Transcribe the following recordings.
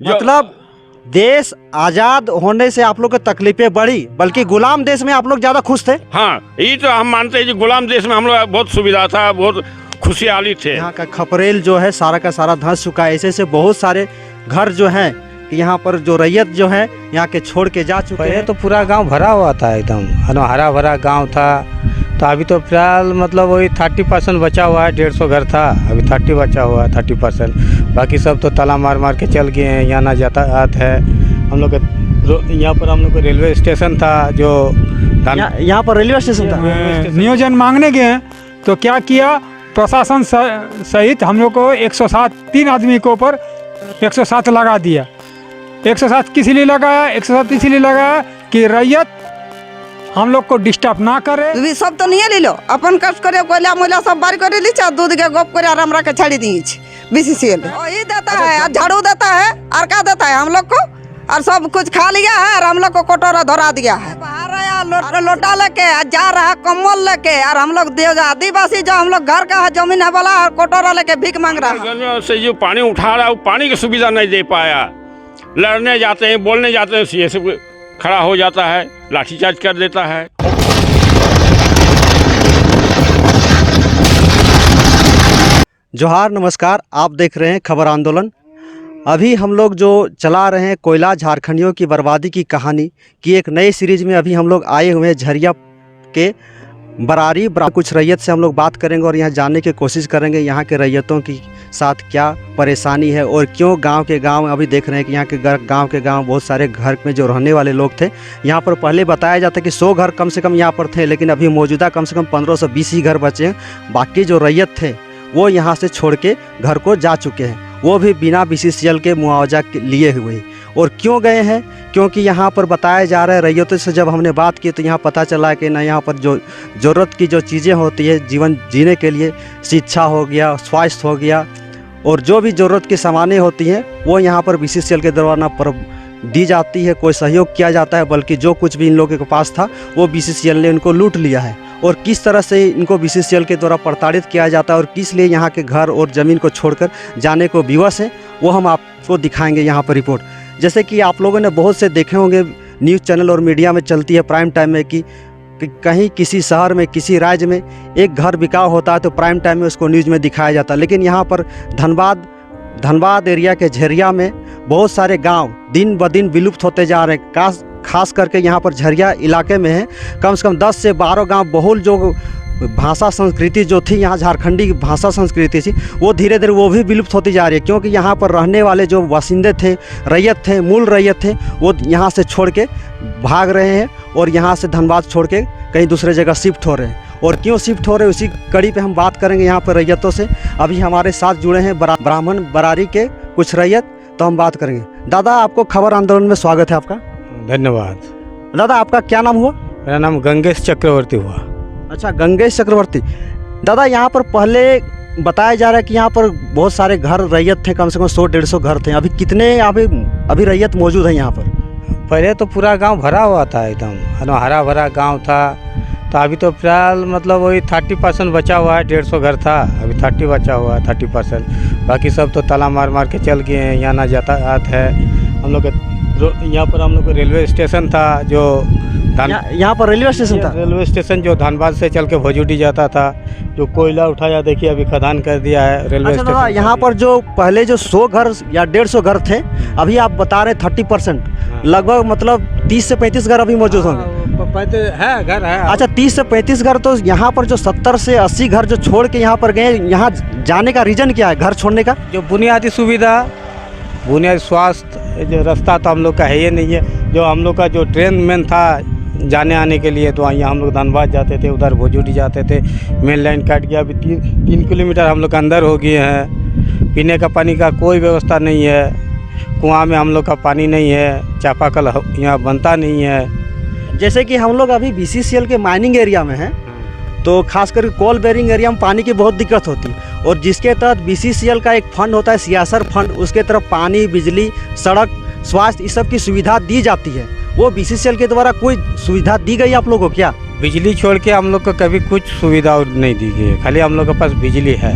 मतलब देश आजाद होने से आप लोग को तकलीफें बढ़ी, बल्कि गुलाम देश में आप लोग ज्यादा खुश थे। हाँ, ये तो हम मानते हैं कि गुलाम देश में हम लोग बहुत सुविधा था, बहुत खुशहाली थे। यहाँ का खपरेल जो है सारा का सारा धंस चुका है। ऐसे बहुत सारे घर जो हैं यहाँ पर जो रैयत जो है यहाँ के छोड़ के जा चुके पहले हैं। तो पूरा गांव भरा हुआ था, एकदम हरा भरा गांव था। तो अभी तो फिलहाल मतलब वही 30% बचा हुआ है। 150 घर था, अभी 30 बचा हुआ है, 30%। बाकी सब तो ताला मार मार के चल गए हैं। यहाँ ना यातायात है। हम लोग यहाँ पर हम लोग को रेलवे स्टेशन था, जो यहाँ पर रेलवे स्टेशन था। नियोजन मांगने गए तो क्या किया, प्रशासन सहित हम लोग को 107 3 आदमी के ऊपर 107 लगा दिया। 107 किस लिए लगाया? 107 इसलिए लगाया कि रैयत हम लोग को डिस्टर्ब ना करे। भी सब तो नहीं ले लो, अपन कष्ट करे कोयला मोला सब बार करे ली चा, दूध के गोप करे आराम रखे छाड़ी दी बीसीसीएल ये देता है, और झाड़ू देता है, और क्या देता है हम लोग को, और सब कुछ खा लिया है, और हम लोग को कटोरा धरा दिया है। बाहर आया लोटा लेके जा रहा कम्बल लेके, और हम लोग आदिवासी जो हम लोग घर का है, जमीन है वाला, और कटोरा लेके भीख मांग रहा है। से जो पानी उठा रहा है वो पानी की सुविधा नहीं दे पाया। लड़ने जाते हैं, बोलने जाते हैं, ये सब खड़ा हो जाता है, लाठीचार्ज कर देता है। जोहार, नमस्कार। आप देख रहे हैं खबर आंदोलन। अभी हम लोग जो चला रहे हैं कोयला झारखंडियों की बर्बादी की कहानी की एक नई सीरीज में अभी हम लोग आए हुए हैं झरिया के बरारी। कुछ रैयत से हम लोग बात करेंगे और यहाँ जानने की कोशिश करेंगे यहाँ के रैयतों की साथ क्या परेशानी है और क्यों गांव के गांव अभी देख रहे हैं कि यहाँ के गांव के गांव बहुत सारे घर में जो रहने वाले लोग थे। यहाँ पर पहले बताया जाता कि 100 घर कम से कम यहाँ पर थे, लेकिन अभी मौजूदा कम से कम 1520 ही घर बचे हैं। बाकी जो रैयत थे वो यहाँ से छोड़ के घर को जा चुके हैं, वो भी बिना बीसीसीएल के मुआवजा लिए हुए। और क्यों गए हैं? क्योंकि यहाँ पर बताया जा रहा है, रैयतों से जब हमने बात की तो यहाँ पता चला कि ना यहाँ पर जो ज़रूरत की जो चीज़ें होती है जीवन जीने के लिए, शिक्षा हो गया, स्वास्थ्य हो गया, और जो भी ज़रूरत की सामानें होती हैं वो यहाँ पर बीसीसीएल के द्वारा पर दी जाती है, कोई सहयोग किया जाता है, बल्कि जो कुछ भी इन लोगों के पास था वो बीसीसीएल ने इनको लूट लिया है। और किस तरह से इनको बीसीसीएल के द्वारा प्रताड़ित किया जाता है और किस लिए यहाँ के घर और ज़मीन को छोड़कर जाने को विवश है, वो हम आपको दिखाएंगे यहाँ पर रिपोर्ट। जैसे कि आप लोगों ने बहुत से देखे होंगे, न्यूज़ चैनल और मीडिया में चलती है प्राइम टाइम में कि कहीं किसी शहर में, किसी राज्य में एक घर बिकाव होता है तो प्राइम टाइम में उसको न्यूज़ में दिखाया जाता है। लेकिन यहाँ पर धनबाद एरिया के झरिया में बहुत सारे गांव दिन ब दिन विलुप्त होते जा रहे हैं। खास करके यहाँ पर झरिया इलाके में है कम से कम 10 से 12 गांव बहुल जो भाषा संस्कृति जो थी, यहाँ झारखंडी भाषा संस्कृति थी, वो धीरे धीरे वो भी विलुप्त होती जा रही है। क्योंकि यहाँ पर रहने वाले जो बासिंदे थे, रैयत थे, मूल रैयत थे, वो यहाँ से छोड़ के भाग रहे हैं और यहाँ से धनबाद छोड़ के कहीं दूसरे जगह शिफ्ट हो रहे हैं। और क्यों शिफ्ट हो रहे हैं उसी कड़ी पे हम बात करेंगे यहाँ पर रैयतों से। अभी हमारे साथ जुड़े हैं ब्राह्मण बरारी के कुछ रैयत, तो हम बात करेंगे। दादा, आपको खबर आंदोलन में स्वागत है आपका। धन्यवाद। दादा, आपका क्या नाम हुआ? मेरा नाम गंगेश चक्रवर्ती हुआ। अच्छा, गंगेश चक्रवर्ती। दादा, यहाँ पर पहले बताया जा रहा है कि यहाँ पर बहुत सारे घर रैयत थे, कम से कम 100-150 घर थे। अभी कितने अभी रैयत मौजूद है यहाँ पर? पहले तो पूरा गांव भरा हुआ था, एकदम हरा भरा गांव था। तो अभी तो फिलहाल मतलब वही 30% बचा हुआ है। 150 घर था, अभी 30 बचा हुआ है, 30%। बाकी सब तो ताला मार मार के चल गए हैं। यहाँ ना यातायात है। हम लोग यहाँ पर हम लोग को रेलवे स्टेशन था, जो यहाँ पर रेलवे स्टेशन था। रेलवे स्टेशन जो धनबाद से चल के भोजूडी जाता था, जो कोयला उठाया, देखिए अभी खदान कर दिया है रेलवे अच्छा स्टेशन। यहाँ पर जो पहले जो 100 घर या 150 घर थे, अभी आप बता रहे 30%, लगभग मतलब 30 से 35 घर अभी मौजूद होंगे। है घर है। अच्छा, 30 से 35 घर। तो यहाँ पर जो 70 से 80 घर जो छोड़ के यहाँ पर गए, यहाँ जाने का रीजन क्या है घर छोड़ने का? जो बुनियादी सुविधा, बुनियादी स्वास्थ्य, जो रास्ता तो हम लोग का है ही नहीं है। जो हम लोग का जो ट्रेन मेन था जाने आने के लिए, तो यहाँ हम लोग धनबाद जाते थे, उधर भोजूडी जाते थे। मेन लाइन काट गया, अभी 3 किलोमीटर हम लोग का अंदर हो गए हैं। पीने का पानी का कोई व्यवस्था नहीं है। कुआं में हम लोग का पानी नहीं है, चापाकल यहाँ बनता नहीं है। जैसे कि हम लोग अभी बीसीसीएल के माइनिंग एरिया में हैं, तो खासकर कोल बेरिंग एरिया में पानी की बहुत दिक्कत होती है, और जिसके तहत बीसीसीएल का एक फंड होता है सियासर फंड, उसके तरफ पानी, बिजली, सड़क, स्वास्थ्य, इस सब की सुविधा दी जाती है। वो बीसीसीएल के द्वारा कोई सुविधा दी गई आप लोगों को क्या? बिजली छोड़ के हम लोग को कभी कुछ सुविधा नहीं दी गई है। खाली हम लोग के पास बिजली है।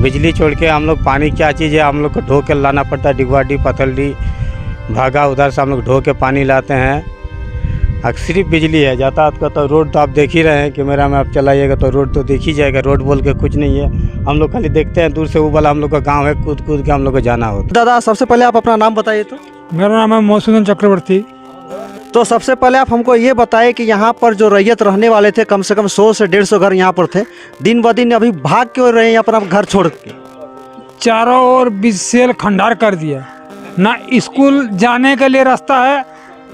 बिजली छोड़ के हम लोग पानी क्या चीज़ है, हम लोग को ढो के लाना पड़ता है। डिगवाडी पथलडी भागा उधर से हम लोग ढो के पानी लाते हैं। सिर्फ बिजली है, यातायात का तो रोड तो आप देख ही रहे हैं, कैमरा में आप चलाइएगा तो रोड तो देख ही जाएगा। रोड बोल के कुछ नहीं है, हम लोग खाली देखते हैं दूर से। वो वाला हम लोग का गांव है, कूद कूद के हम लोग को जाना होता दादा सबसे पहले आप अपना नाम बताइए तो। मेरा नाम है मौसूदन चक्रवर्ती। तो सबसे पहले आप हमको ये बताइए कि यहाँ पर जो रैयत रहने वाले थे कम से कम 100 से 150 घर यहाँ पर थे, दिन ब दिन अभी भाग क्यों रहे हैं यहाँ पर आप घर छोड़ के? चारों ओर बीसीसीएल खंडार कर दिया। ना स्कूल जाने के लिए रास्ता है,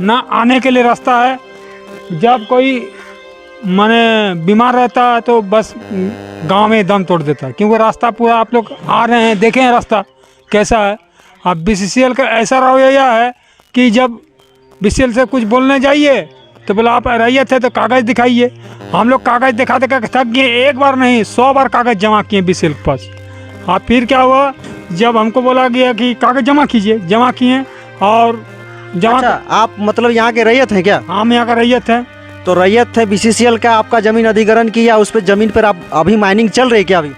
ना आने के लिए रास्ता है। जब कोई माने बीमार रहता है तो बस गांव में दम तोड़ देता है, क्योंकि रास्ता पूरा आप लोग आ रहे हैं, देखें रास्ता कैसा है। अब बीसीसीएल का ऐसा रवैया है कि जब बीसीसीएल से कुछ बोलने जाइए तो बोला आप रैयत है तो कागज़ दिखाइए। हम लोग कागज़ दिखा दिखा थक गए, एक बार नहीं 100 बार कागज़ जमा किए बीसीसीएल के पास। अब फिर क्या हुआ, जब हमको बोला गया कि कागज़ जमा कीजिए, जमा किए और जमा। अच्छा, आप मतलब यहाँ के रैयत हैं क्या? हम यहाँ का रैयत है। तो रैयत है बीसीसीएल का, आपका जमीन अधिग्रहण किया, उस पर जमीन पर आप अभी माइनिंग चल रही है क्या अभी?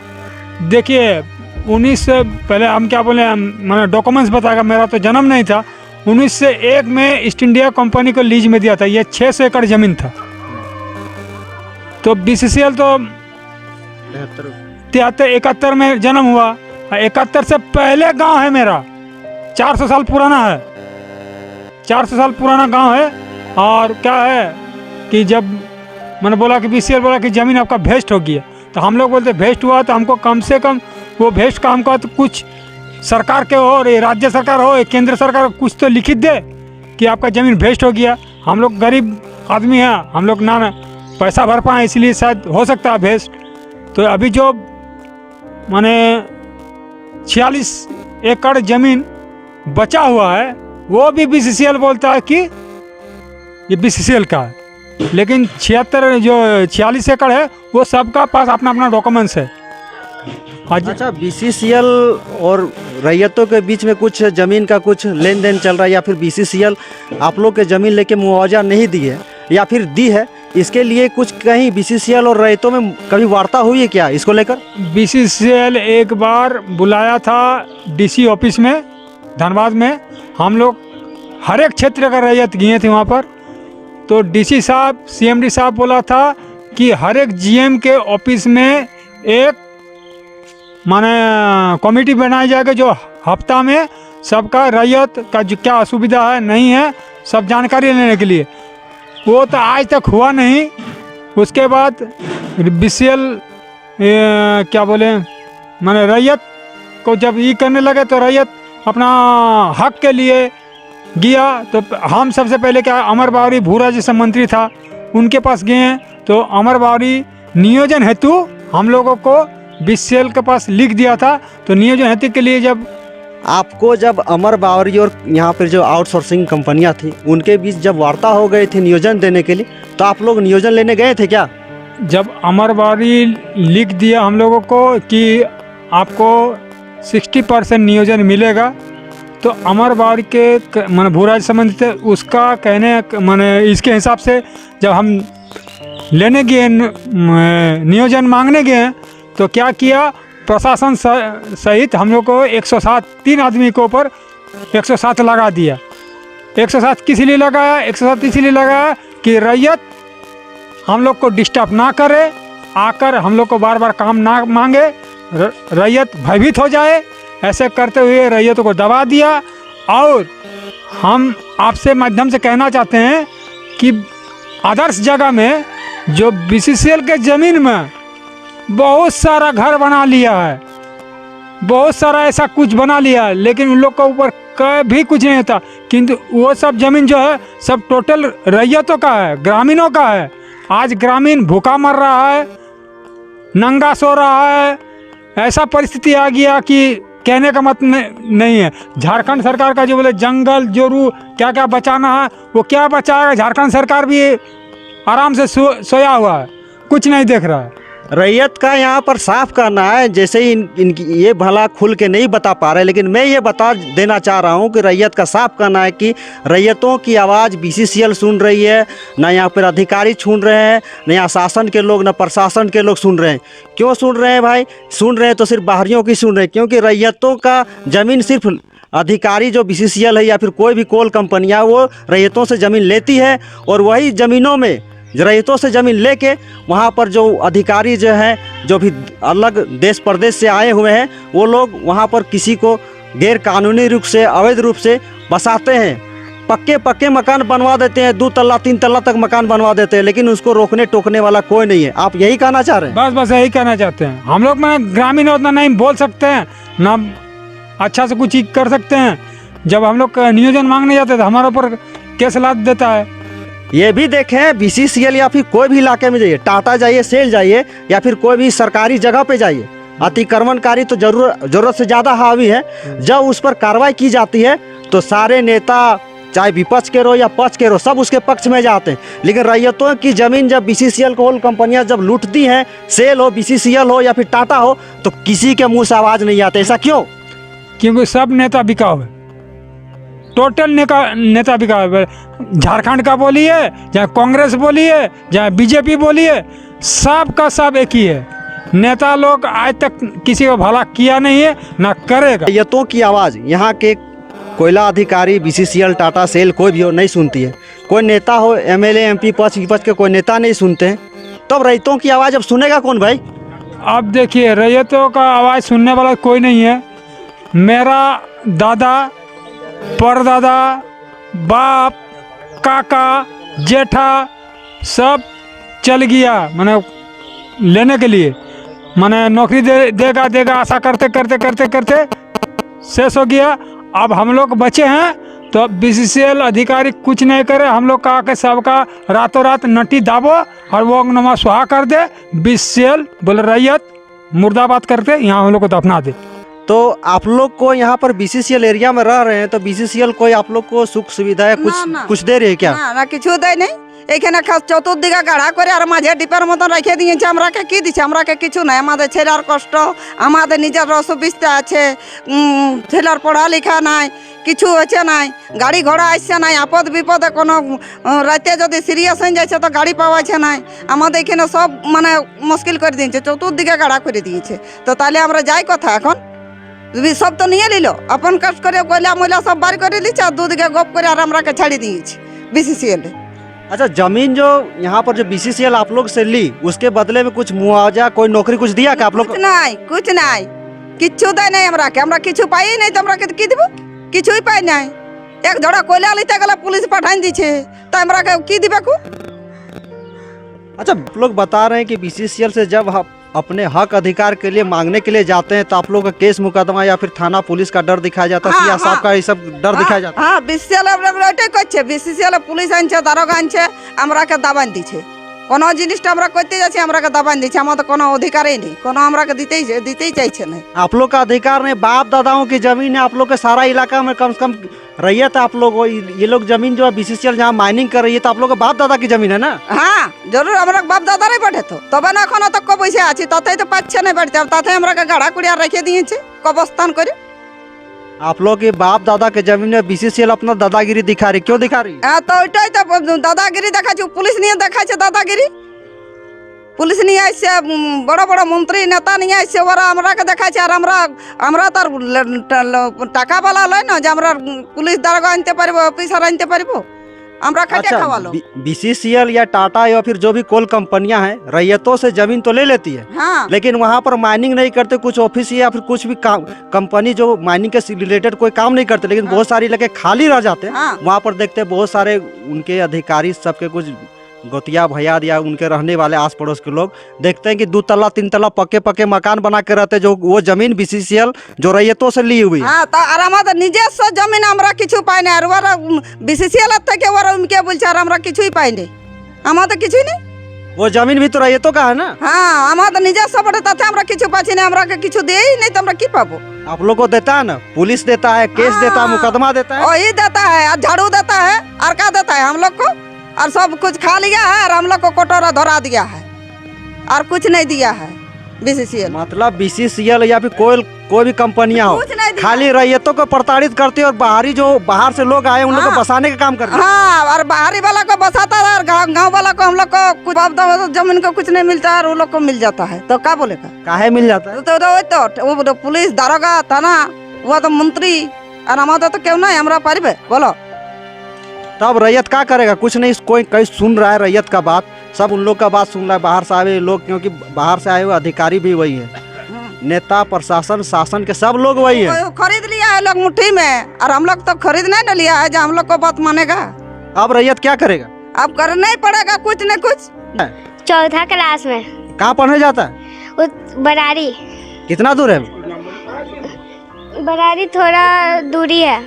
देखिए 19 से पहले हम क्या बोले, मैंने डॉक्यूमेंट्स बताया, मेरा तो जन्म नहीं था। 1901 में ईस्ट इंडिया कंपनी को लीज में दिया था, ये 600 एकड़ जमीन था। तो बीसीसीएल तो 71 में जन्म हुआ, 71 से पहले गांव है मेरा, 400 साल पुराना है, 400 साल पुराना गांव है। और क्या है कि जब मैंने बोला कि बीसीसीएल बोला कि ज़मीन आपका भेस्ट हो गया, तो हम लोग बोलते भेस्ट हुआ तो हमको कम से कम वो भेस्ट का हमको तो कुछ सरकार के हो, राज्य सरकार हो, केंद्र सरकार कुछ तो लिखित दे कि आपका ज़मीन भेस्ट हो गया। हम लोग गरीब आदमी हैं, हम लोग ना पैसा भर पाएँ, इसलिए शायद हो सकता है भेस्ट। तो अभी जो माने 46 एकड़ ज़मीन बचा हुआ है वो भी बीसीसीएल बोलता है कि ये बीसीसीएल का है, लेकिन 46 एकड़ है वो सबका पास अपना अपना डॉक्यूमेंट्स है। अच्छा, बीसीसीएल और रैयतों के बीच में कुछ ज़मीन का कुछ लेन देन चल रहा है, या फिर बीसीसीएल आप लोग के ज़मीन लेके मुआवजा नहीं दी है या फिर दी है, इसके लिए कुछ कहीं बीसीसीएल और रैयतों में कभी वार्ता हुई है क्या इसको लेकर? बीसीसीएल एक बार बुलाया था डीसी ऑफिस में धनबाद में, हम लोग हर एक क्षेत्र का रैयत गए थे वहाँ पर। तो डीसी साहब सीएमडी साहब बोला था कि हर एक जीएम के ऑफिस में एक माने कमेटी बनाई जाएगी जो हफ्ता में सबका रैयत का जो क्या असुविधा है नहीं है सब जानकारी लेने के लिए। वो तो आज तक हुआ नहीं। उसके बाद बीसीसीएल क्या बोले माने रैयत को जब ये करने लगे तो रैयत अपना हक के लिए गया। तो हम सबसे पहले क्या अमर बावरी भू राजस्व मंत्री था, उनके पास गए हैं। तो अमर बावरी नियोजन हेतु हम लोगों को बीसीसीएल के पास लिख दिया था। तो नियोजन हेतु के लिए जब आपको जब अमर बावरी और यहाँ पर जो आउटसोर्सिंग कंपनियाँ थी उनके बीच जब वार्ता हो गई थी नियोजन देने के लिए, तो आप लोग नियोजन लेने गए थे क्या? जब अमर बावरी लिख दिया हम लोगों को कि आपको 60% नियोजन मिलेगा, तो अमर बावरी के माने भू राजस्व मंत्री थे, उसका कहने माने इसके हिसाब से जब हम लेने गए नियोजन मांगने गए तो क्या किया, प्रशासन सहित हम लोग को 107 3 आदमी के ऊपर 107 लगा दिया। 107 किस लिए लगाया? 107 इसलिए लगाया कि रैयत हम लोग को डिस्टर्ब ना करे, आकर हम लोग को बार बार काम ना मांगे, रैयत भयभीत हो जाए। ऐसे करते हुए रैयतों को दबा दिया। और हम आपसे माध्यम से कहना चाहते हैं कि आदर्श जगह में जो बीसीसीएल के ज़मीन में बहुत सारा घर बना लिया है, बहुत सारा ऐसा कुछ बना लिया है, लेकिन उन लोग के ऊपर कभी कुछ नहीं होता। किंतु वो सब ज़मीन जो है सब टोटल रैयतों का है, ग्रामीणों का है। आज ग्रामीण भूखा मर रहा है, नंगा सो रहा है। ऐसा परिस्थिति आ गया कि कहने का मत नहीं है। झारखंड सरकार का जो बोले जंगल जोरू क्या क्या बचाना है वो क्या बचाएगा? झारखंड सरकार भी आराम से सोया हुआ है, कुछ नहीं देख रहा है। रैयत का यहाँ पर साफ करना है। जैसे ही इनकी ये भला खुल के नहीं बता पा रहे, लेकिन मैं ये बता देना चाह रहा हूँ कि रैयत का साफ करना है कि रैयतों की आवाज़ BCCL सुन रही है, ना यहाँ पर अधिकारी सुन रहे हैं, न यहाँ शासन के लोग, न प्रशासन के लोग सुन रहे हैं। क्यों सुन रहे हैं भाई? सुन रहे हैं तो सिर्फ बाहरियों की सुन रहे हैं, क्योंकि रैयतों का ज़मीन सिर्फ अधिकारी जो BCCL है या फिर कोई भी कोल कंपनियाँ वो रैयतों से ज़मीन लेती है, और वही ज़मीनों में रैयतों से ज़मीन लेके वहाँ पर जो अधिकारी जो हैं, जो भी अलग देश प्रदेश से आए हुए हैं, वो लोग वहाँ पर किसी को गैर कानूनी रूप से, अवैध रूप से बसाते हैं। पक्के मकान बनवा देते हैं, 2 तल्ला 3 तल्ला तक मकान बनवा देते हैं, लेकिन उसको रोकने टोकने वाला कोई नहीं है। आप यही कहना चाह रहे हैं? बस यही कहना चाहते हैं। हम लोग में ग्रामीण उतना नहीं बोल सकते हैं, ना अच्छा से कुछ कर सकते हैं। जब हम लोग नियोजन मांगने जाते हैं तो हमारे ऊपर केस लाद देता है। ये भी देखें, BCCL या फिर कोई भी इलाके में जाइए, टाटा जाइए, सेल जाइए, या फिर कोई भी सरकारी जगह पे जाइए, अतिक्रमणकारी तो जरूरत से ज़्यादा हावी है। जब उस पर कार्रवाई की जाती है तो सारे नेता, चाहे विपक्ष के रहो या पक्ष के रहो, सब उसके पक्ष में जाते हैं। लेकिन रैयतों की ज़मीन जब BCCL कोल कंपनियां जब लूटती हैं, सेल हो, BCCL हो या फिर टाटा हो, तो किसी के मुँह से आवाज़ नहीं आती। ऐसा क्यों? क्योंकि सब नेता बिकाऊ है, टोटल नेता बिकाऊ है। झारखंड का बोलिए, चाहे कांग्रेस बोलिए, चाहे BJP बोलिए, सब का सब एक ही है। नेता लोग आज तक किसी को भला किया नहीं है, ना करेगा। रैयतों की आवाज़ यहाँ के कोयला अधिकारी, BCCL, टाटा, सेल कोई भी हो नहीं सुनती है। कोई नेता हो, MLA MP पक्ष विपक्ष के कोई नेता नहीं सुनते हैं। तब रैयतों की आवाज़ अब सुनेगा कौन भाई? अब देखिए, रैयतों का आवाज़ सुनने वाला कोई नहीं है। मेरा दादा, परदादा, बाप, काका, जेठा सब चल गया मैंने लेने के लिए, मैंने नौकरी देगा आशा करते करते करते करते शेष हो गया। अब हम लोग बचे हैं तो BCCL अधिकारी कुछ नहीं करे। हम लोग कहा कि सबका रातों रात नटी दाबो और वो नमा सुहा कर दे। BCCL बोले रैयत मुर्दाबाद करके यहाँ हम लोग को दफना दे। तो आप लोग को यहाँ पर BCCL एरिया में रह रहे हैं, तो BCCL कोई आप लोग को सुख सुविधा है कुछ दे रही है क्या? না কিছু দেয় নাই। এখানে খাস চতুর্দিকে গাড়া করে আর মাঝে ডিপের মতন রেখে দিয়েছে। আমরাকে কি দিচ্ছে? আমরাকে কিছু নাই। আমাদের ছেলের কষ্ট, আমাদের নিজের অসুবিধা আছে, ছেলের পড়ালেখা নাই, কিছু হচ্ছে নাই, গাড়ি ঘোড়া আসছে নাই, আপদ বিপদে কোনো রাতে যদি সিরিয়াস হয়ে যাচ্ছে তো গাড়ি পাওয়াছে নাই। আমাদের এখানে সব মানে মুশকিল করে দিয়েছে, চতুর্দিকে গাড়া করে দিয়েছে। তো তাহলে আমরা যাই কথা এখন? সব তো নিয়ে নিল, আপন কাজ করে কয়লা ময়লা সব বার করে দিচ্ছে আর দুদিকে গপ করে আর আমরাকে ছাড়ি দিয়েছে BCCL। अच्छा, जमीन जो यहाँ पर जो BCCL आप लोग से ली, उसके बदले में कुछ मुआवजा, कोई नौकरी कुछ दिया क्या आप लोग? कुछ নাই কিচ্ছু দেয় নাই। আমরা কিছু পাই নাই, তো আমরা কি দিব? কিছুই পাই নাই। এক ঝড়া কয়লা লিতে গেলে পুলিশ পাঠাই দিছে, তো আমরা কি দিবে কো? अच्छा, आप लोग बता रहे हैं कि BCCL से जब आप अपने हक अधिकार के लिए मांगने के लिए जाते हैं तो आप लोग का केस मुकदमा या फिर थाना पुलिस का डर दिखाया जाता है, सीआर साहब का ये सब डर दिखाया जाता है। हाँ, BCCL ওইটাই করছে। BCCL পুলিশ আনছে, দারোগা আনছে, আমরাকে দাবান দিছে। কোনো জিনিসটা আমরা করতে যাচ্ছি আমরাকে দাবান দিচ্ছে। আমাদের কোনো অধিকারই নেই, কোনো আমরাকে দিতেই চাইছে না। आप लोग का अधिकार नहीं, बाप दादाओं की जमीन है। आप लोग के सारा इलाका में कम से कम रैयत है। आप लोग ये लोग जमीन जो है BCCL जहाँ माइनिंग कर रही है, तो आप लोग का बाप दादा की जमीन है ना? হ্যাঁ, জরুর আমরা বাপ দাদারাই পাঠে তো, তবে না এখন তো বসে আছি, তাতেই তো পাচ্ছে না বাড়িতে। তাতে আমরা গাড়া কুড়িয়া রেখে দিয়েছে কবস্থান করে। आप लोग के बाप दादा के जमीन में BCCL अपना दादागिरी दिखा रही, क्यों दिखा रही? তো ওইটাই তো দাদাগিরি দেখাচ্ছে, পুলিশ নিয়ে দেখাচ্ছে দাদাগিরি। পুলিশ নিয়ে আসছে, বড় বড় মন্ত্রী নেতা নিয়ে আসছে, ওরা আমরাকে দেখাচ্ছে। আর আমরা তার টাকাওয়ালা লয় না যে আমরা পুলিশ দারোগা আনতে পারবো, অফিসার আনতে পারবো। আমরা খাটে খাওয়ালো। BCCL या टाटा या फिर जो भी कोल कंपनियां हैं, रैयतों से जमीन तो ले लेती है, हाँ, लेकिन वहाँ पर माइनिंग नहीं करते। कुछ ऑफिस या फिर कुछ भी कंपनी जो माइनिंग के रिलेटेड कोई काम नहीं करते, लेकिन बहुत सारी लगे खाली रह जाते हैं। हाँ। वहाँ पर देखते हैं बहुत सारे उनके अधिकारी, सबके कुछ गोतिया भैया या उनके रहने वाले आस पड़ोस के लोग देखते हैं कि 2 तल्ला 3 तल्ला पक्के मकान बना के रहते, जो वो जमीन BCCL जो रैयतों से ली हुई है। হ্যাঁ, তা আর আমাদের নিজস্ব জমিন আমরা কিছু পাই না। আর ওরা BCCL থেকে ওরা উনকে বলছে, আর আমরা কিছুই পাই না। আমাদের কিছুই নেই। वो जमीन भी तो रैयतों का है ना? হ্যাঁ, আমাদের নিজস্ব বটে, তাতে আমরা কিছু পাচ্ছি না। আমরা কিছু দেই নেই, তো আমরা কি পাবো? आप लोग को देता है ना, पुलिस देता है, केस देता है, मुकदमा देता है। वही देता है, और झाड़ू देता है, और क्या देता है हम लोग को? और सब कुछ खा लिया है और हम लोग को कटोरा धरा दिया है। और कुछ नहीं दिया है बीसीसीएल। मतलब बीसीसीएल या फिर कोई भी कंपनियां हो कुछ नहीं दिया। खाली रैयतों को प्रताड़ित करती है और बाहर से लोग आए उन लोग को हाँ। बसाने का काम करती है। हाँ, और बाहरी वाला को बसाता है और गाँव वाला को हम लोग को कुछ जमीन को कुछ नहीं मिलता है और वो लोग को मिल जाता है, तो क्या बोलेगा? काहे मिल जाता है? वो पुलिस दारोगा थाना वो तो मंत्री और हमारा तो क्यों नहीं हमारा पारिबे बोलो। तब रैयत क्या करेगा? कुछ नहीं, कोई सुन रहा है रैयत का बात, सब उन लोग का बात सुन रहा है बाहर से आए हुए लोग, क्योंकि बाहर से आए हुए अधिकारी भी वही है, नेता प्रशासन शासन के सब लोग वही है। खरीद लिया है लोग मुट्ठी में और हम लोग तो खरीद नहीं ना लिया है जो हम लोग को बात मानेगा। अब रैयत क्या करेगा? अब करना ही पड़ेगा कुछ न कुछ। चौथा क्लास में। कहाँ पढ़ने जाता है? बरारी। कितना दूर है? बरारी थोड़ा दूरी है।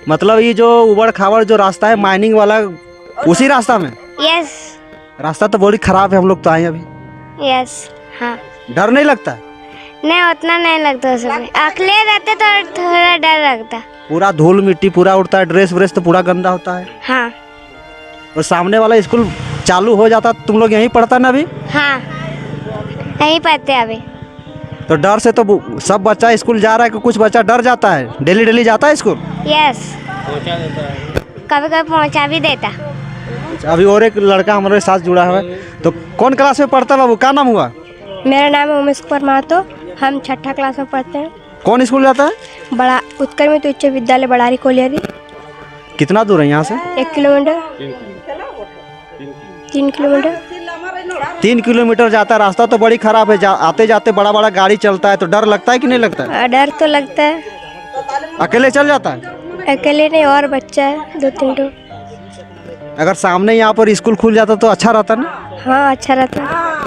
मतलब ये जो उबड़ खाबड़ जो रास्ता है माइनिंग वाला, उसी रास्ता में? यस। रास्ता तो बड़ी खराब है, हम लोग तो आए अभी। यस। हाँ। डर नहीं लगता? नहीं, उतना नहीं लगता उसमें, अकेले रहते तो थोड़ा डर लगता। पूरा धूल मिट्टी पूरा उड़ता है, ड्रेस व्रेस तो पूरा गंदा होता है। हाँ। और सामने वाला स्कूल चालू हो जाता, तुम लोग यहीं पढ़ता ना अभी? हाँ, नहीं पढ़ते अभी। तो डर से तो सब बच्चा स्कूल जा रहा है कि कुछ बच्चा डर जाता है? डेली जाता है स्कूल? यस। कभी कभी पहुँचा भी देता। अभी और एक लड़का हमारे साथ जुड़ा हुआ है, तो कौन क्लास में पढ़ता है बाबू? क्या नाम हुआ? मेरा नाम है उमेश कुमार महतो, हम छठा क्लास में पढ़ते हैं। कौन स्कूल जाता है? बड़ा उत्क्रमित उच्च विद्यालय बड़ारी कोलियरी। कितना दूर है यहाँ से? 1 किलोमीटर 3 किलोमीटर 3 किलोमीटर जाता है। रास्ता तो बड़ी खराब है, आते जाते बड़ा गाड़ी चलता है, तो डर लगता है कि नहीं लगता है? डर तो लगता है। अकेले चल जाता है? अकेले नहीं, और बच्चा है 2-3 ठो। अगर सामने यहाँ पर स्कूल खुल जाता तो अच्छा रहता ना? हाँ, अच्छा रहता है।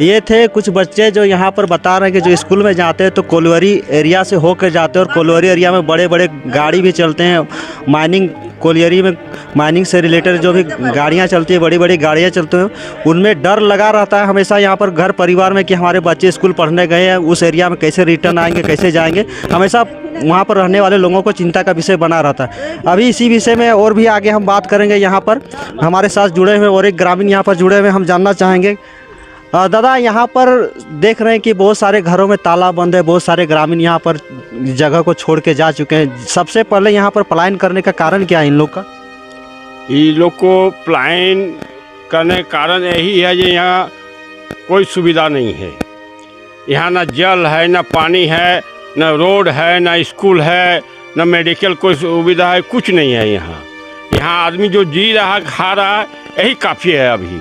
ये थे कुछ बच्चे जो यहाँ पर बता रहे हैं कि जो स्कूल में जाते हैं तो कोलवरी एरिया से होकर जाते हैं, और कोलवरी एरिया में बड़े गाड़ी भी चलते हैं। माइनिंग कोलियरी में माइनिंग से रिलेटेड जो भी गाड़ियाँ चलती है, बड़ी गाड़ियाँ चलती हैं, उनमें डर लगा रहता है हमेशा यहाँ पर घर परिवार में कि हमारे बच्चे स्कूल पढ़ने गए हैं, उस एरिया में कैसे रिटर्न आएंगे, कैसे जाएंगे, हमेशा वहाँ पर रहने वाले लोगों को चिंता का विषय बना रहता है। अभी इसी विषय में और भी आगे हम बात करेंगे। यहाँ पर हमारे साथ जुड़े हुए और एक ग्रामीण यहाँ पर जुड़े हुए, हम जानना चाहेंगे दादा, यहाँ पर देख रहे हैं कि बहुत सारे घरों में ताला बंद है, बहुत सारे ग्रामीण यहाँ पर जगह को छोड़ के जा चुके हैं। सबसे पहले यहाँ पर पलायन करने का कारण क्या है इन लोग का? ये लोग को पलायन करने का कारण यही है कि यहाँ कोई सुविधा नहीं है। यहाँ ना जल है, ना पानी है, ना रोड है, ना स्कूल है, ना मेडिकल कोई सुविधा है, कुछ नहीं है यहाँ। यहाँ आदमी जो जी रहा खा रहा है यही काफ़ी है। अभी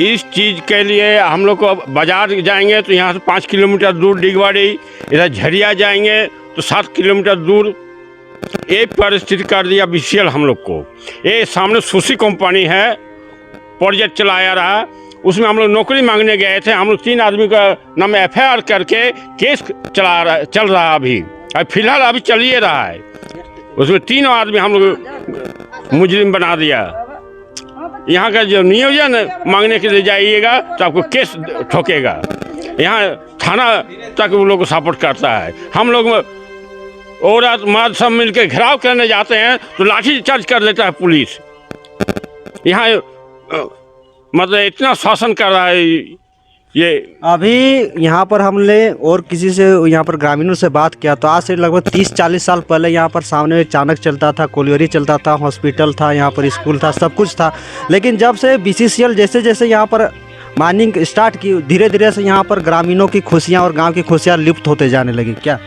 इस चीज़ के लिए हम लोग को बाज़ार जाएंगे तो यहाँ से 5 किलोमीटर दूर डिगवाड़ी, इधर झरिया जाएंगे तो 7 किलोमीटर दूर। ये परिस्थिति कर दिया बीसीएल हम लोग को। ये सामने सुशी कंपनी है, प्रोजेक्ट चलाया रहा, उसमें हम लोग नौकरी मांगने गए थे। हम लोग 3 आदमी का नाम FIR करके केस चल रहा अभी फिलहाल अभी चल ही रहा है। उसमें 3 आदमी हम लोग मुजरिम बना दिया। यहाँ का जो नियोजन मांगने के लिए जाइएगा तो आपको केस ठोकेगा। यहाँ थाना तक वो लोग को सपोर्ट करता है। हम लोग औरत मर्द सब मिलकर घेराव करने जाते हैं तो लाठी चार्ज कर देता है पुलिस। यहाँ मतलब इतना शासन कर रहा है ये। अभी यहाँ पर हमने और किसी से यहाँ पर ग्रामीणों से बात किया तो आज से लगभग 30-40 साल पहले यहाँ पर सामने चाणक्य चलता था, कोलियरी चलता था, हॉस्पिटल था, यहाँ पर स्कूल था, सब कुछ था। लेकिन जब से बीसीसीएल जैसे यहाँ पर माइनिंग स्टार्ट की, धीरे धीरे से यहाँ पर ग्रामीणों की खुशियाँ और गाँव की खुशियाँ लुप्त होते जाने लगी क्या?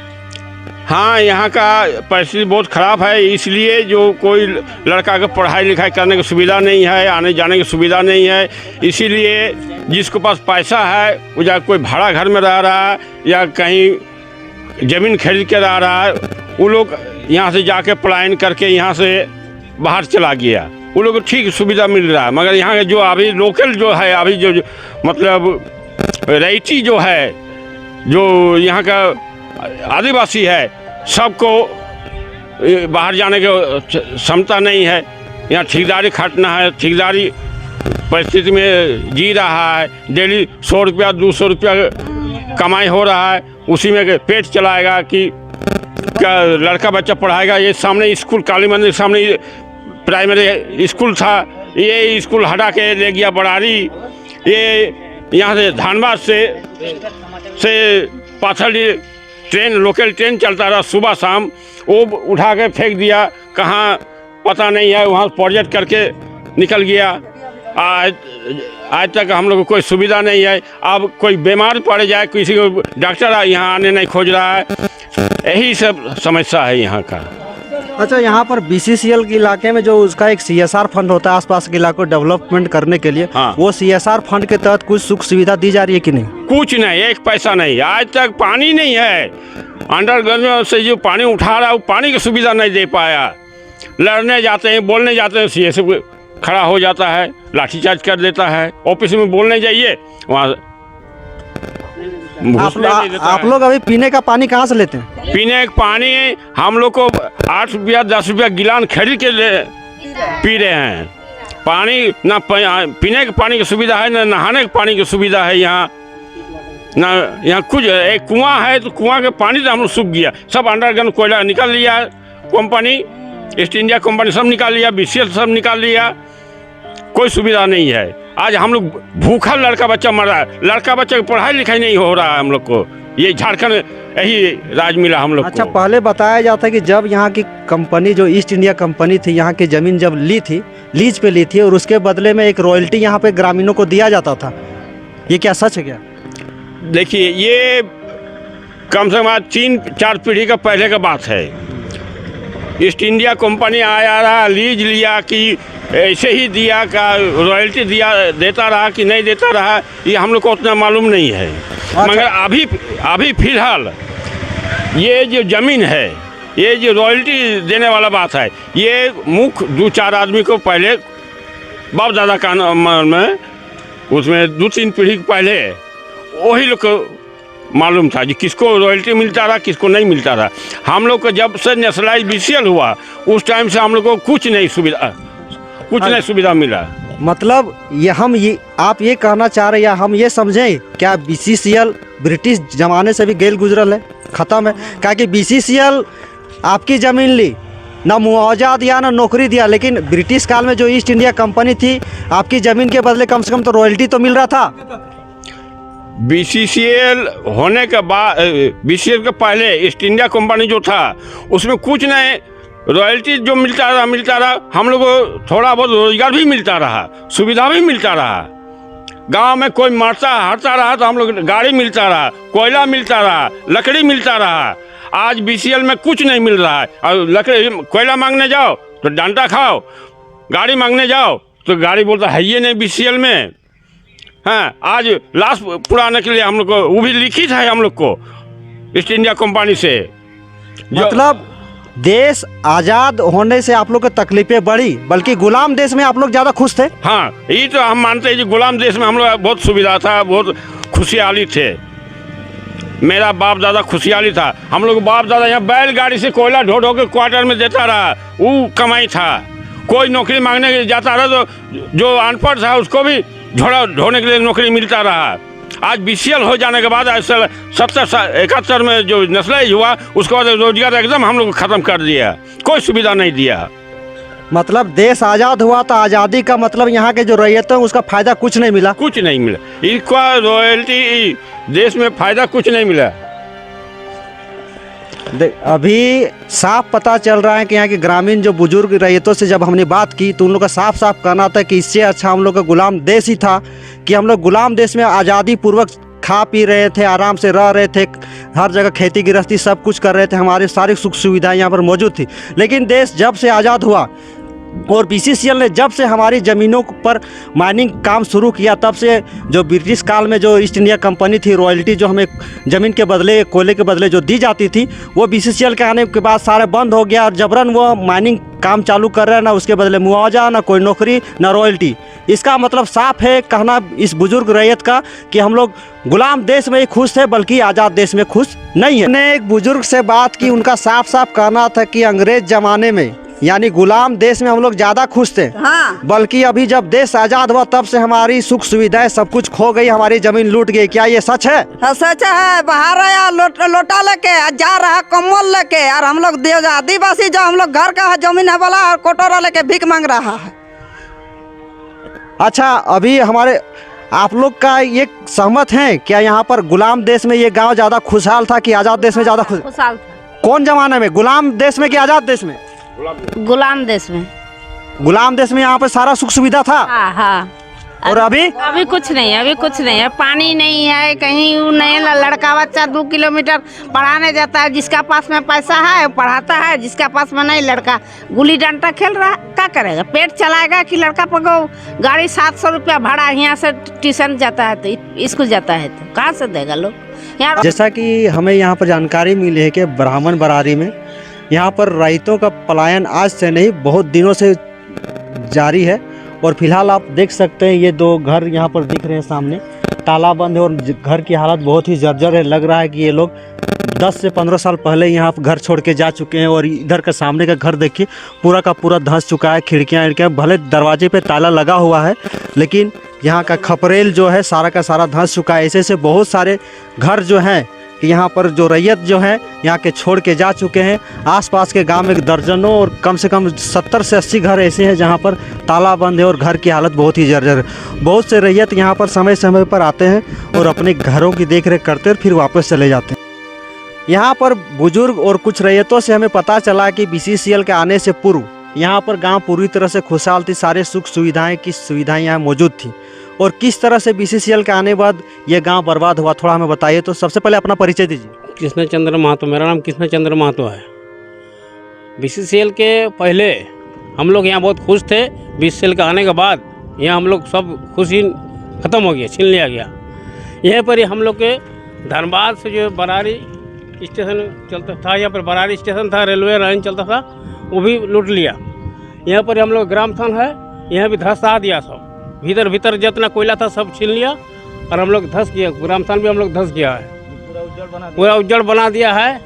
हाँ, यहाँ का परिस्थिति बहुत ख़राब है। इसलिए जो कोई लड़का का पढ़ाई लिखाई करने की सुविधा नहीं है, आने जाने की सुविधा नहीं है, इसीलिए जिसके पास पैसा है वो जा कोई भाड़ा घर में रह रहा है या कहीं ज़मीन खरीद के रह रहा है, वो लोग यहाँ से जाके पलायन करके यहाँ से बाहर चला गया। वो लोग को ठीक सुविधा मिल रहा है, मगर यहाँ के जो अभी लोकल जो है, अभी जो मतलब रैयती जो है, जो यहाँ का आदिवासी है, सबको बाहर जाने की क्षमता नहीं है। यहाँ ठेकेदारी खाटना है, ठेकेदारी परिस्थिति में जी रहा है। डेली 100 रुपया 200 रुपया कमाई हो रहा है, उसी में पेट चलाएगा कि क्या लड़का बच्चा पढ़ाएगा। ये सामने स्कूल, काली मंदिर सामने प्राइमरी स्कूल था, ये स्कूल हटा के ले गया बड़ारी। ये यहाँ से धनबाद से पाथरडी ट्रेन, लोकल ट्रेन चलता रहा सुबह शाम, वो उठा के फेंक दिया, कहाँ पता नहीं है, वहाँ प्रोजेक्ट करके निकल गया। आज तक हम लोग को कोई सुविधा नहीं है। अब कोई बीमार पड़ जाए, किसी को डॉक्टर यहाँ आने नहीं खोज रहा है, यही सब समस्या है यहाँ का। अच्छा, यहाँ पर BCCL के इलाके में जो उसका एक CSR फंड होता है आसपास के इलाकों डेवलपमेंट करने के लिए, हाँ। वो CSR फंड के तहत कुछ सुख सुविधा दी जा रही है कि नहीं? कुछ नहीं, एक पैसा नहीं। आज तक पानी नहीं है, अंडरग्राउंड से जो पानी उठा रहा है वो पानी की सुविधा नहीं दे पाया। लड़ने जाते हैं, बोलने जाते हैं, CA से खड़ा हो जाता है, लाठीचार्ज कर देता है। ऑफिस में बोलने जाइए, वहाँ आप लोग अभी पीने का पानी कहाँ से लेते हैं? पीने का पानी हम लोग को 8 रुपया 10 रुपया गिलान खरीद के पी रहे हैं। पानी ना पीने के पानी की सुविधा है, ना नहाने के पानी की सुविधा है यहाँ ना। यहाँ कुछ एक कुआं है, तो कुआं के पानी तो हम लोग सूख गया। सब अंडरग्राउंड कोयला निकाल लिया कंपनी, ईस्ट इंडिया कंपनी सब निकाल लिया, BCL सब निकाल लिया, कोई सुविधा नहीं है। आज हम लोग भूखा लड़का बच्चा मर रहा है, लड़का बच्चा की पढ़ाई लिखाई नहीं हो रहा है हम लोग को। ये झारखंड यही राज मिला हम लोग अच्छा, को। पहले बताया जाता है कि जब यहाँ की कंपनी जो ईस्ट इंडिया कंपनी थी, यहाँ की ज़मीन जब ली थी, लीज पे ली थी, और उसके बदले में एक रॉयल्टी यहाँ पे ग्रामीणों को दिया जाता था, ये क्या सच है क्या? देखिए, ये कम से कम 3-4 पीढ़ी का पहले का बात है। ईस्ट इंडिया कंपनी आया रहा, लीज लिया कि ऐसे ही दिया, का रॉयल्टी देता रहा कि नहीं देता रहा, ये हम लोग को उतना मालूम नहीं है। मगर अभी फिलहाल ये जो ज़मीन है, ये जो रॉयल्टी देने वाला बात है, ये मुख्य 2-4 आदमी को पहले बाप दादा का में, उसमें 2-3 पीढ़ी पहले वही लोग को मालूम था कि किसको रॉयल्टी मिलता रहा, किसको नहीं मिलता रहा। हम लोग को जब से नेशनलाइज BCL हुआ, उस टाइम से हम लोग को कुछ नहीं सुविधा मिला। मतलब आप ये कहना चाह रहे हैं, या हम ये समझें क्या BCCL ब्रिटिश ज़माने से भी गेल गुजरल है, ख़त्म है? क्या कि BCCL आपकी ज़मीन ली, ना मुआवजा दिया ना नौकरी दिया, लेकिन ब्रिटिश काल में जो ईस्ट इंडिया कंपनी थी, आपकी ज़मीन के बदले कम से कम तो रॉयल्टी तो मिल रहा था। BCCL होने के बाद, BCL के पहले ईस्ट इंडिया कंपनी जो था, उसमें कुछ नहीं, रॉयल्टी जो मिलता रहा, हम लोग को थोड़ा बहुत रोजगार भी मिलता रहा, सुविधा भी मिलता रहा। गांव में कोई मरता हरता रहा तो हम लोग गाड़ी मिलता रहा, कोयला मिलता रहा, लकड़ी मिलता रहा। आज BCL में कुछ नहीं मिल रहा है। और लकड़ी कोयला मांगने जाओ तो डंडा खाओ, गाड़ी मांगने जाओ तो गाड़ी बोलता है ये नहीं BCL में। हाँ, आज लाश पुराने के लिए हम लोग को वो भी लिखित है हम लोग को ईस्ट इंडिया कंपनी से। मतलब देश आज़ाद होने से आप लोग को तकलीफें बढ़ी, बल्कि गुलाम देश में आप लोग ज़्यादा खुश थे। हाँ, ये तो हम मानते हैं कि गुलाम देश में हम लोग बहुत सुविधा था, बहुत खुशहाली थे। मेरा बाप दादा खुशहाली था। हम लोग बाप दादा यहाँ बैलगाड़ी से कोयला ढो ढो के क्वार्टर में देता रहा, वो कमाई था। कोई नौकरी मांगने जाता रहा तो जो अनपढ़ था उसको भी झोड़ा ढोने के लिए नौकरी मिलता रहा। आज BCL हो जाने के बाद 71 में जो नेशनलाइज हुआ, उसके बाद रोजगार एकदम हम लोग को ख़त्म कर दिया, कोई सुविधा नहीं दिया। मतलब देश आज़ाद हुआ तो आज़ादी का मतलब यहाँ के जो रैयत है उसका फ़ायदा कुछ नहीं मिला। कुछ नहीं मिला, इसका रॉयल्टी देश में फ़ायदा कुछ नहीं मिला। अभी साफ पता चल रहा है कि यहाँ के ग्रामीण जो बुजुर्ग रैयतों से जब हमने बात की तो उन लोग का साफ साफ कहना था कि इससे अच्छा हम लोग का गुलाम देश ही था, कि हम लोग गुलाम देश में आज़ादी पूर्वक खा पी रहे थे, आराम से रह रहे थे, हर जगह खेती गृहस्थी सब कुछ कर रहे थे, हमारी सारी सुख सुविधाएं यहाँ पर मौजूद थी। लेकिन देश जब से आज़ाद हुआ और BCCL ने जब से हमारी ज़मीनों पर माइनिंग काम शुरू किया, तब से जो ब्रिटिश काल में जो ईस्ट इंडिया कंपनी थी, रॉयल्टी जो हमें ज़मीन के बदले, कोयले के बदले जो दी जाती थी, वो BCCL के आने के बाद सारे बंद हो गया और जबरन वो माइनिंग काम चालू कर रहे हैं, ना उसके बदले मुआवजा, ना कोई नौकरी, ना रॉयल्टी। इसका मतलब साफ है कहना इस बुजुर्ग रैयत का कि हम लोग गुलाम देश में ही खुश थे, बल्कि आज़ाद देश में खुश नहीं है। मैंने एक बुजुर्ग से बात की, उनका साफ साफ कहना था कि अंग्रेज ज़माने में यानी गुलाम देश में हम लोग ज़्यादा खुश थे। हाँ। बल्कि अभी जब देश आज़ाद हुआ तब से हमारी सुख सुविधाएं सब कुछ खो गई, हमारी ज़मीन लूट गई। क्या ये सच है? हाँ, सच है। बाहर आया लोटा लेके जा रहा कम्बल लेके, और हम लोग आदिवासी जो हम लोग घर का जमीन है वाला और कोटोरा लेके भीख मांग रहा है। अच्छा, अभी हमारे आप लोग का ये सहमत हैं क्या यहाँ पर गुलाम देश में ये गांव ज़्यादा खुशहाल था कि आज़ाद देश में ज़्यादा खुशहाल था। कौन जमाने में, गुलाम देश में कि आज़ाद देश में? गुलाम देश में। गुलाम देश में यहाँ पर सारा सुख सुविधा था। हाँ हाँ। और अभी अभी कुछ नहीं, अभी कुछ नहीं है। पानी नहीं है, कहीं वो नहीं। लड़का बच्चा 2 किलोमीटर पढ़ाने जाता है, जिसका पास में पैसा है पढ़ाता है, जिसका पास में नहीं लड़का गुल्ली डंडा खेल रहा है। क्या करेगा, पेट चलाएगा कि लड़का पको गाड़ी 700 रुपया भाड़ा यहाँ से ट्यूशन जाता है तो स्कूल जाता है तो कहाँ से देगा लोग यहाँ। जैसा कि हमें यहाँ पर जानकारी मिली है कि ब्राह्मण बरारी में यहाँ पर रईतों का पलायन आज से नहीं बहुत दिनों से जारी है। और फिलहाल आप देख सकते हैं ये 2 घर यहाँ पर दिख रहे हैं सामने, ताला बंद है और घर की हालत बहुत ही जर्जर है। लग रहा है कि ये लोग 10 से 15 साल पहले यहाँ घर छोड़ के जा चुके हैं। और इधर का सामने का घर देखिए पूरा का पूरा धंस चुका है। खिड़कियाँ भले दरवाजे पे ताला लगा हुआ है लेकिन यहाँ का खपरेल जो है सारा का सारा धंस चुका है। ऐसे बहुत सारे घर जो हैं कि यहाँ पर जो रैयत जो है यहाँ के छोड़ के जा चुके हैं। आसपास के गांव में दर्जनों और कम से कम 70 से 80 घर ऐसे हैं जहाँ पर ताला बंद है और घर की हालत बहुत ही जर्जर है। बहुत से रैयत यहाँ पर समय समय पर आते हैं और अपने घरों की देखरेख करते हैं और फिर वापस चले जाते हैं। यहाँ पर बुजुर्ग और कुछ रैयतों से हमें पता चला कि BCCL के आने से पूर्व यहाँ पर गाँव पूरी तरह से खुशहाल थी, सारे सुख सुविधाएँ की सुविधाएँ यहाँ मौजूद थी। और किस तरह से BCCL के आने बाद ये गांव बर्बाद हुआ, थोड़ा हमें बताइए। तो सबसे पहले अपना परिचय दीजिए। कृष्ण चंद्र महतो, मेरा नाम कृष्ण चंद्र महतो है। BCCL के पहले हम लोग यहाँ बहुत खुश थे। BCCL के आने के बाद यहाँ हम लोग सब खुशी ख़त्म हो गया, छीन लिया गया। यहाँ पर ही हम लोग के धनबाद से जो बरारी स्टेशन चलता था, यहाँ पर बरारी स्टेशन था, रेलवे लाइन चलता था, वो भी लूट लिया। यहाँ पर हम लोग ग्राम थान है, यहाँ भी धसा दिया सब। भीतर जितना कोयला था सब छीन लिया और हम लोग धस किया। ग्राम थान भी हम लोग धस गया है, पूरा उज्जड़ बना दिया है।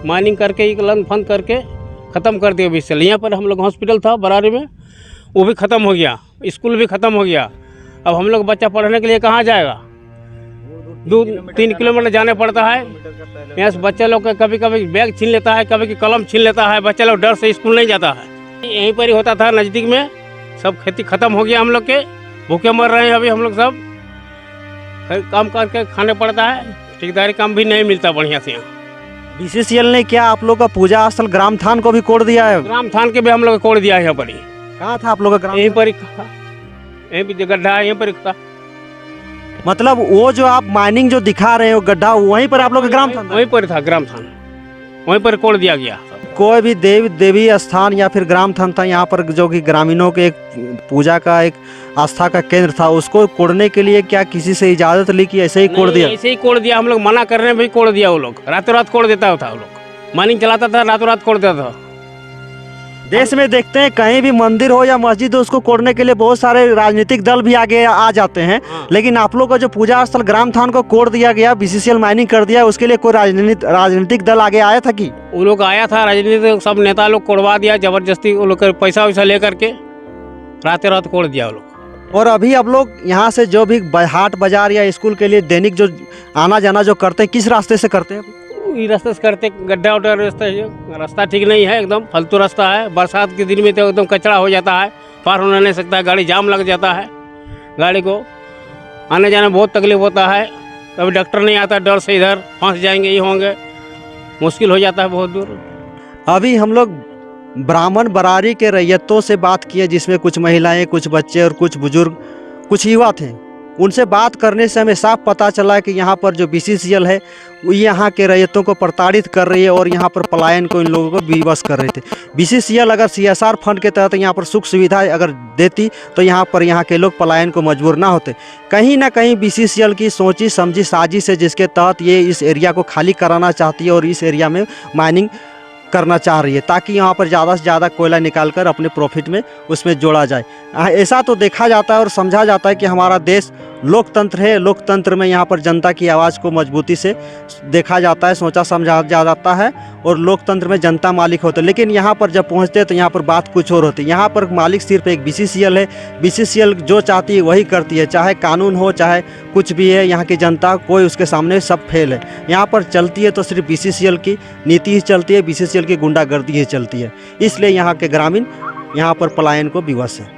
माइनिंग करके लन फंद करके ख़त्म कर दिया BCCL। यहाँ पर हम लोग हॉस्पिटल था बरारी में, वो भी ख़त्म हो गया। स्कूल भी ख़त्म हो गया। अब हम लोग बच्चा पढ़ने के लिए कहाँ जाएगा, 2-3 किलोमीटर जाने पड़ता है। यहाँ से बच्चे लोग कभी कभी बैग छीन लेता है, कभी कलम छीन लेता है। बच्चे लोग डर से स्कूल नहीं जाता है। यहीं पर ही होता था नज़दीक में। सब खेती ख़त्म हो गया, हम लोग के भूखे मर रहे हैं अभी हम लोग। सब काम करके खाने पड़ता है, ठेकेदारी काम भी नहीं मिलता बढ़िया से। यहाँ BCCL ने क्या आप लोग का पूजा स्थल ग्राम थान को भी कोड़ दिया है? ग्राम थान के भी हम लोग कोड़ दिया है। यहाँ पर ही कहाँ था आप लोग का ग्राम? यहीं पर ही, यहीं पर गड्ढा है, यहीं पर था। मतलब वो जो आप माइनिंग जो दिखा रहे हो गड्ढा, वहीं पर आप लोग का ग्राम थान? वहीं पर था ग्राम थान, वहीं पर कोड़ दिया गया। कोई भी देवी स्थान या फिर ग्राम थान था यहाँ पर जो कि ग्रामीणों के एक पूजा का एक आस्था का केंद्र था, उसको कोड़ने के लिए क्या किसी से इजाज़त ली कि ऐसे ही कोड़ दिया? ऐसे ही कोड़ दिया। हम लोग मना करने में भी कोड़ दिया। वो लोग रातों रात कोड़ देता था। वो लोग माइनिंग चलाता था, रातों रात कोड़ देता था। देश में देखते हैं कहीं भी मंदिर हो या मस्जिद हो, उसको कोड़ने के लिए बहुत सारे राजनीतिक दल भी आगे आ जाते हैं। लेकिन आप लोग का जो पूजा स्थल ग्राम थान को कोड़ दिया गया, BCCL माइनिंग कर दिया, उसके लिए कोई राजनीतिक दल आगे आया था कि? वो लोग आया था, राजनीतिक सब नेता लोग कोड़वा दिया जबरदस्ती। वो लोग पैसा वैसा लेकर के रातों रात कोड़ दिया वो लोग। और अभी अब लोग यहाँ से जो भी हाट बाजार या स्कूल के लिए दैनिक जो आना जाना जो करते हैं, किस रास्ते से करते हैं? रास्ते से करते, गड्ढा उड्ढा रास्ता ठीक नहीं है, एकदम फालतू रास्ता है। बरसात के दिन में तो एकदम कचरा हो जाता है, पार होना नहीं सकता, गाड़ी जाम लग जाता है। गाड़ी को आने जाने बहुत तकलीफ होता है। कभी डॉक्टर नहीं आता, डर से इधर फंस जाएंगे, ये होंगे, मुश्किल हो जाता है बहुत दूर। अभी हम लोग ब्राह्मण बरारी के रैयतों से बात किए, जिसमें कुछ महिलाएं, कुछ बच्चे और कुछ बुजुर्ग, कुछ युवा थे। उनसे बात करने से हमें साफ पता चला कि यहाँ पर जो BCCL है वो यहाँ के रैयतों को प्रताड़ित कर रही है और यहाँ पर पलायन को इन लोगों को विवश कर रहे थे। BCCL अगर CSR फंड के तहत यहाँ पर सुख सुविधा अगर देती तो यहाँ पर यहाँ के लोग पलायन को मजबूर ना होते। कहीं ना कहीं BCCL की सोची समझी साजिश है, जिसके तहत ये इस एरिया को खाली कराना चाहती है और इस एरिया में माइनिंग करना चाह रही है, ताकि यहाँ पर ज़्यादा से ज़्यादा कोयला निकालकर अपने प्रॉफिट में उसमें जोड़ा जाए। ऐसा तो देखा जाता है और समझा जाता है कि हमारा देश लोकतंत्र है। लोकतंत्र में यहाँ पर जनता की आवाज़ को मजबूती से देखा जाता है, सोचा समझा जाता है और लोकतंत्र में जनता मालिक होते हैं। लेकिन यहाँ पर जब पहुँचते हैं तो यहाँ पर बात कुछ और होती है। यहाँ पर मालिक सिर्फ एक BCCL है। BCCL जो चाहती है वही करती है, चाहे कानून हो चाहे कुछ भी है। यहाँ की जनता कोई उसके सामने सब फेल है। यहाँ पर चलती है तो सिर्फ BCCL की नीति ही चलती है, BCCL की गुंडागर्दी ही चलती है। इसलिए यहाँ के ग्रामीण यहाँ पर पलायन को विवश है।